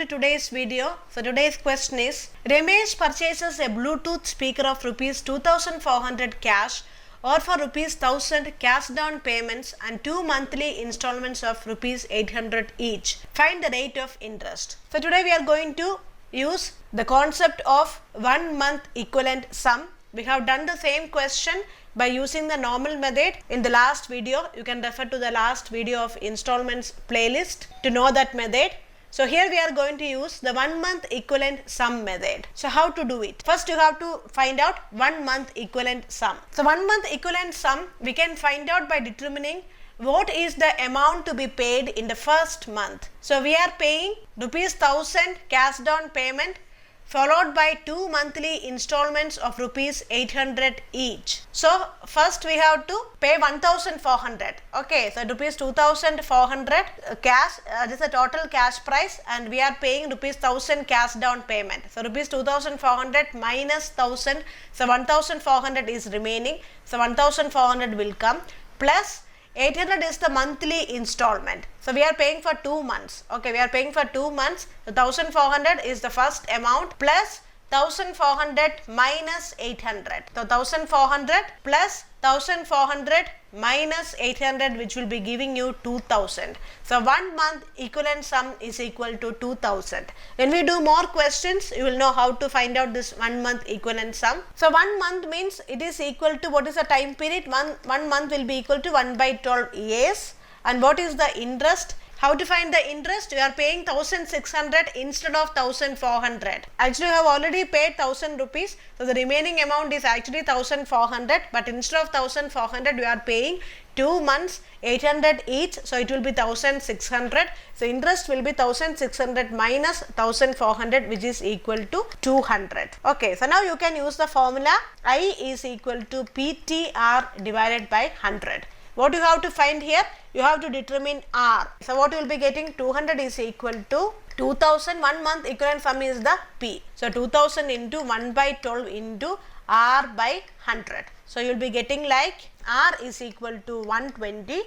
today's video. So today's question is, Ramesh purchases a Bluetooth speaker of rupees 2400 cash or for rupees 1000 cash down payments and 2 monthly installments of rupees 800 each. Find the rate of interest. So today we are going to use the concept of 1 month equivalent sum. We have done the same question by using the normal method in the last video. You can refer to the last video of installments playlist to know that method. So here we are going to use the 1 month equivalent sum method. So how to do it? First you have to find out 1 month equivalent sum. So 1 month equivalent sum we can find out by determining what is the amount to be paid in the first month. So we are paying rupees 1000 cash down payment followed by 2 monthly installments of rupees 800 each. So first we have to pay 1400. Okay, so rupees 2400 cash, this is the total cash price, and we are paying rupees 1000 cash down payment. So rupees 2400 minus 1000, so 1400 is remaining. So 1400 will come plus 800 is the monthly installment. So we are paying for 2 months. Okay, we are paying for 2 months. So 1400 is the first amount plus 1400 minus 800. So 1400 plus 1400 minus 800, which will be giving you 2000. So 1 month equivalent sum is equal to 2000. When we do more questions, you will know how to find out this 1 month equivalent sum. So 1 month means it is equal to, what is the time period? One month will be equal to 1 by 12 years. And what is the interest? How to find the interest? You are paying 1600 instead of 1400. Actually, you have already paid 1000 rupees. So the remaining amount is actually 1400. But instead of 1400, you are paying 2 months 800 each. So it will be 1600. So interest will be 1600 minus 1400, which is equal to 200. Okay, so now you can use the formula I is equal to PTR divided by 100. What you have to find here? You have to determine R. So what you will be getting? 200 is equal to 2000. 1 month equivalent sum is the P. So 2000 into 1 by 12 into R by 100. So you will be getting like R is equal to 120%.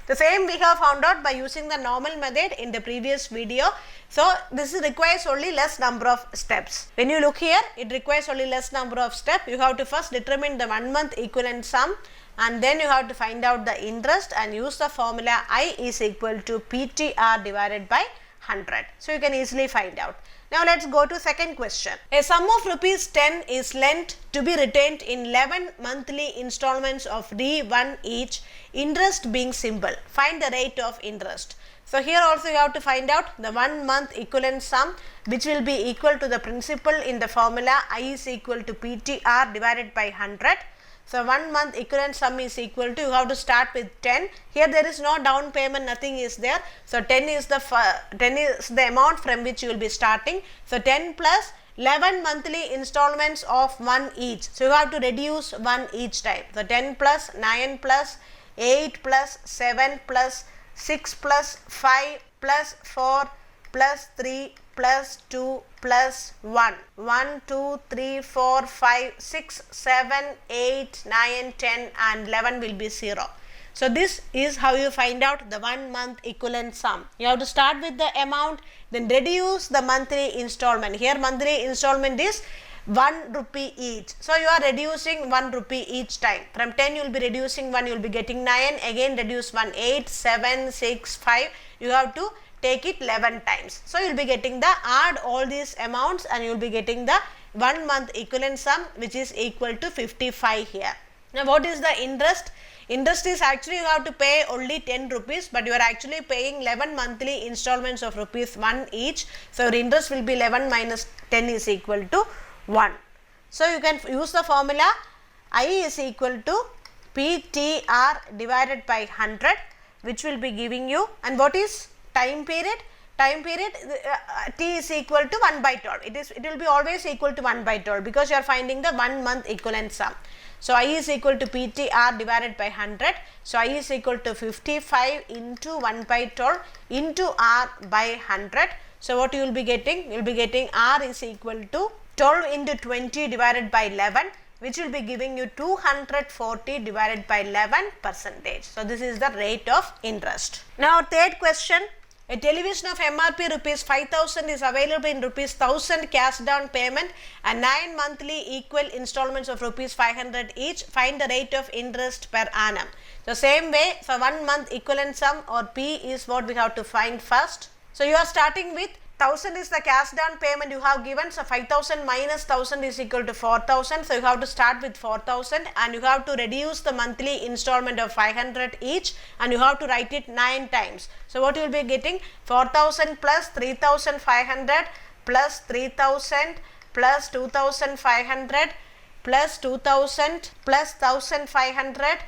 The same we have found out by using the normal method in the previous video. So this requires only less number of steps. When you look here, it requires only less number of steps. You have to first determine the 1 month equivalent sum, and then you have to find out the interest and use the formula I is equal to PTR divided by 100. So you can easily find out. Now let's go to second question. A sum of rupees 10 is lent to be retained in 11 monthly installments of D1 each, interest being simple. Find the rate of interest. So here also you have to find out the 1 month equivalent sum, which will be equal to the principal in the formula I is equal to PTR divided by 100. So 1 month equivalent sum is equal to, you have to start with 10. Here there is no down payment, nothing is there. So 10 is the amount from which you will be starting. So 10 plus 11 monthly installments of 1 each. So you have to reduce 1 each time. So 10 plus 9 plus 8 plus 7 plus 6 plus 5 plus 4 plus 3 plus 2 plus 1. 1, 2, 3, 4, 5, 6, 7, 8, 9, 10 and 11 will be 0. So this is how you find out the 1 month equivalent sum. You have to start with the amount, then reduce the monthly installment. Here monthly installment is 1 rupee each. So you are reducing 1 rupee each time. From 10 you will be reducing 1, you will be getting 9. Again reduce 1, 8, 7, 6, 5. You have to take it 11 times. So you will be getting the, add all these amounts and you will be getting the 1 month equivalent sum, which is equal to 55 here. Now what is the interest? Interest is actually you have to pay only 10 rupees, but you are actually paying 11 monthly installments of rupees 1 each. So your interest will be 11 minus 10 is equal to 1. So you can use the formula I is equal to PTR divided by 100, which will be giving you, and what is time period? Time period T is equal to 1 by 12. It will be always equal to 1 by 12 because you are finding the 1 month equivalent sum. So I is equal to PTR divided by 100. So I is equal to 55 into 1 by 12 into R by 100. So what you will be getting? You will be getting R is equal to 12 into 20 divided by 11, which will be giving you 240 divided by 11%. So this is the rate of interest. Now third question. A television of MRP rupees 5,000 is available in rupees 1,000 cash down payment and 9 monthly equal installments of rupees 500 each. Find the rate of interest per annum. So same way, so 1 month equivalent sum or P is what we have to find first. So you are starting with 1,000 is the cash down payment you have given, so 5,000 minus 1,000 is equal to 4,000. So you have to start with 4,000 and you have to reduce the monthly installment of 500 each and you have to write it 9 times. So what you will be getting? 4,000 plus 3,500 plus 3,000 plus 2,500 plus 2,000 plus 1,500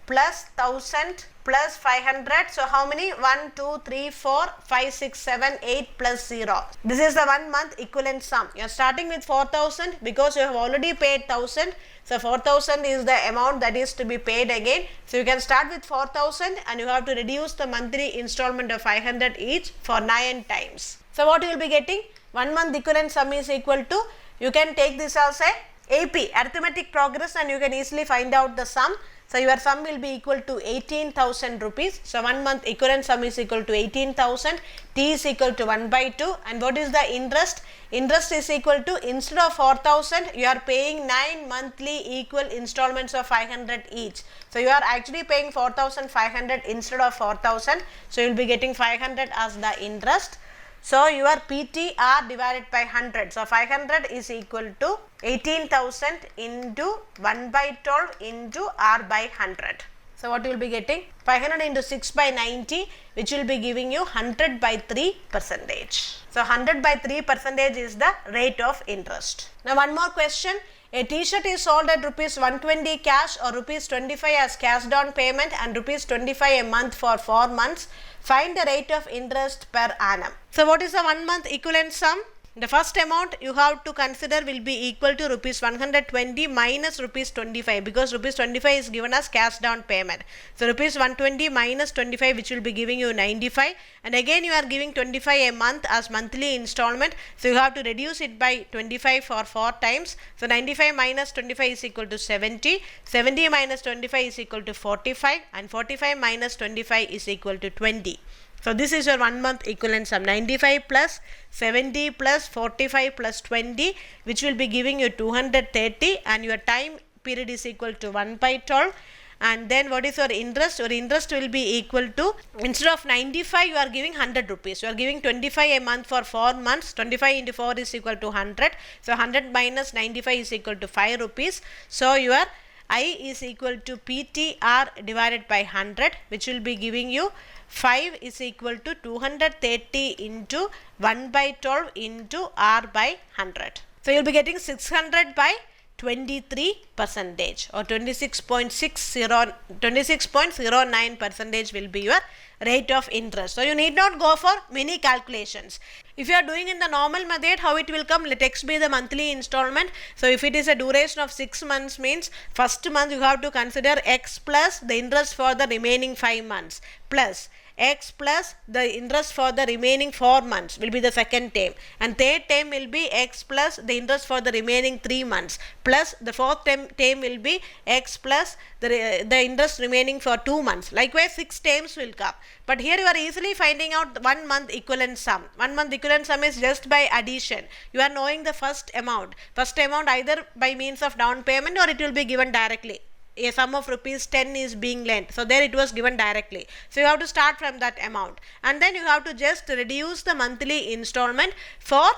plus 1,000 plus 500. So how many? 1, 2, 3, 4, 5, 6, 7, 8 plus 0. This is the 1 month equivalent sum. You are starting with 4,000 because you have already paid 1,000. So 4,000 is the amount that is to be paid again. So you can start with 4,000 and you have to reduce the monthly installment of 500 each for 9 times. So what you will be getting? 1 month equivalent sum is equal to, you can take this as a AP, arithmetic progress, and you can easily find out the sum. So your sum will be equal to 18,000 rupees. So 1 month equivalent sum is equal to 18,000. T is equal to 1 by 2. And what is the interest? Interest is equal to, instead of 4,000, you are paying 9 monthly equal installments of 500 each. So you are actually paying 4,500 instead of 4,000. So you will be getting 500 as the interest. So your PTR divided by 100. So 500 is equal to 18,000 into 1 by 12 into R by 100. So what you will be getting? 500 into 6 by 90, which will be giving you 100 by 3 percentage. So 100 by 3 percentage is the rate of interest. Now one more question. A t-shirt is sold at rupees 120 cash or rupees 25 as cash down payment and rupees 25 a month for 4 months. Find the rate of interest per annum. So what is the 1 month equivalent sum? The first amount you have to consider will be equal to rupees 120 minus rupees 25, because rupees 25 is given as cash down payment. So rupees 120 minus 25, which will be giving you 95, and again you are giving 25 a month as monthly installment. So you have to reduce it by 25 for 4 times. So 95 minus 25 is equal to 70. 70 minus 25 is equal to 45, and 45 minus 25 is equal to 20. So this is your 1 month equivalent sum, 95 plus 70 plus 45 plus 20, which will be giving you 230, and your time period is equal to 1 by 12. And then what is your interest? Your interest will be equal to, instead of 95 you are giving 100 rupees. You are giving 25 a month for 4 months. 25 into 4 is equal to 100. So 100 minus 95 is equal to 5 rupees. So your I is equal to PTR divided by 100, which will be giving you 5 is equal to 230 into 1 by 12 into R by 100. So you will be getting 600 by 23 percentage or 26.09 percentage will be your rate of interest. So you need not go for many calculations. If you are doing in the normal method, how it will come? Let X be the monthly installment. So if it is a duration of 6 months, means first month you have to consider X plus the interest for the remaining 5 months plus X plus the interest for the remaining 4 months will be the second term, and third term will be X plus the interest for the remaining 3 months, plus the fourth term will be X plus the interest remaining for 2 months. Likewise 6 terms will come. But here you are easily finding out 1 month equivalent sum. 1 month equivalent sum is just by addition. You are knowing the first amount either by means of down payment or it will be given directly. A sum of rupees 10 is being lent. So there it was given directly. So you have to start from that amount. And then you have to just reduce the monthly installment for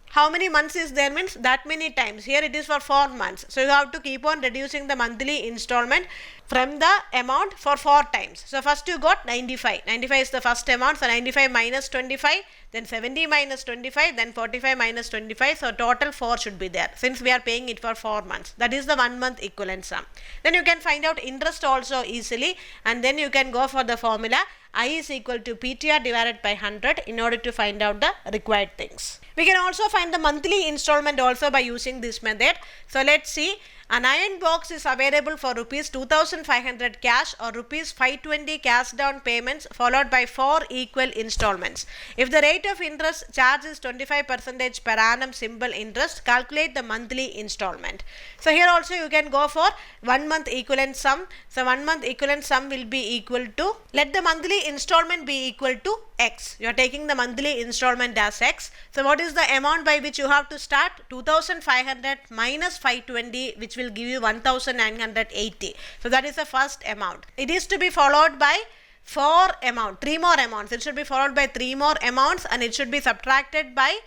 how many months is there, means that many times. Here it is for 4 months. So you have to keep on reducing the monthly installment from the amount for 4 times. So first you got 95. 95 is the first amount. So 95 minus 25, then 70 minus 25, then 45 minus 25. So total 4 should be there, since we are paying it for 4 months. That is the 1 month equivalent sum. Then you can find out interest also easily, and then you can go for the formula I is equal to PTR divided by 100 in order to find out the required things. We can also find the monthly installment also by using this method. So let's see. An iron box is available for rupees 2,500 cash or rupees 520 cash down payments followed by 4 equal installments. If the rate of interest charged is 25% per annum simple interest, calculate the monthly installment. So here also you can go for 1 month equivalent sum. So 1 month equivalent sum will be equal to, let the monthly installment be equal to x. You are taking the monthly installment as x. So what is the amount by which you have to start? 2500 minus 520, which will give you 1980. So that is the first amount. It is to be followed by three more amounts. It should be followed by 3 more amounts, and it should be subtracted by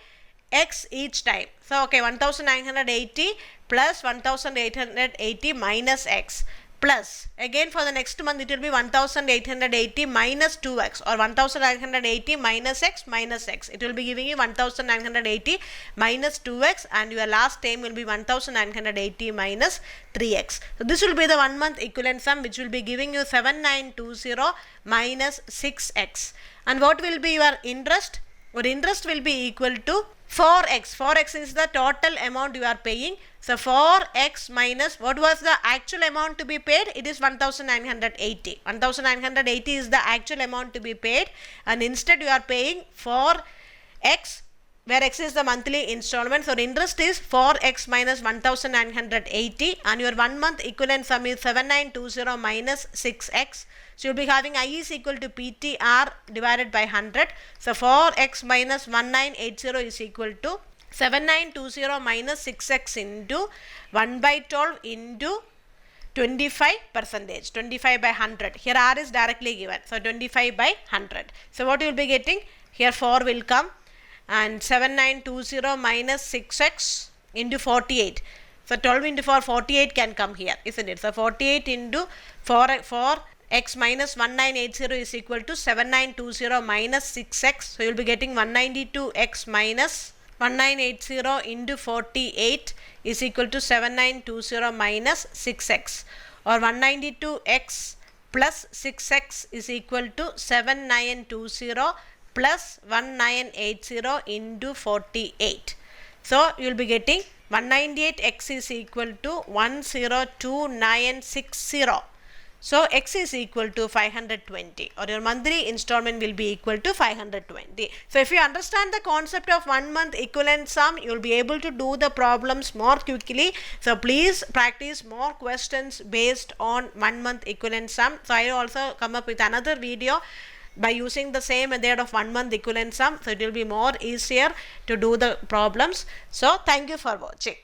x each time. So okay, 1980 plus 1880 minus x, plus again for the next month it will be 1880 minus 2x, or 1980 minus x minus x. It will be giving you 1980 minus 2x, and your last time will be 1980 minus 3x. So this will be the 1 month equivalent sum, which will be giving you 7920 minus 6x. And what will be your interest? Your interest will be equal to 4x. 4x is the total amount you are paying. So 4x minus, what was the actual amount to be paid? It is 1980. 1980 is the actual amount to be paid, and instead you are paying 4x, where x is the monthly installment. So interest is 4x minus 1980, and your 1 month equivalent sum is 7920 minus 6x. So you will be having I is equal to PTR divided by 100. So 4x minus 1980 is equal to 7920 minus 6x into 1 by 12 into 25%. 25 by 100. Here R is directly given. So 25 by 100. So what you will be getting? Here 4 will come, and 7920 minus 6x into 48. So 12 into 4, 48 can come here, isn't it? So 48 into 4x minus 1980 is equal to 7920 minus 6x. So you will be getting 192x minus 1980 into 48 is equal to 7920 minus 6x, or 192x plus 6x is equal to 7920 plus 1980 into 48. So you will be getting 198x is equal to 102960. So x is equal to 520, or your monthly installment will be equal to 520. So if you understand the concept of 1 month equivalent sum, you will be able to do the problems more quickly. So please practice more questions based on 1 month equivalent sum. So I will also come up with another video by using the same method of 1 month equivalent sum. So it will be more easier to do the problems. So thank you for watching.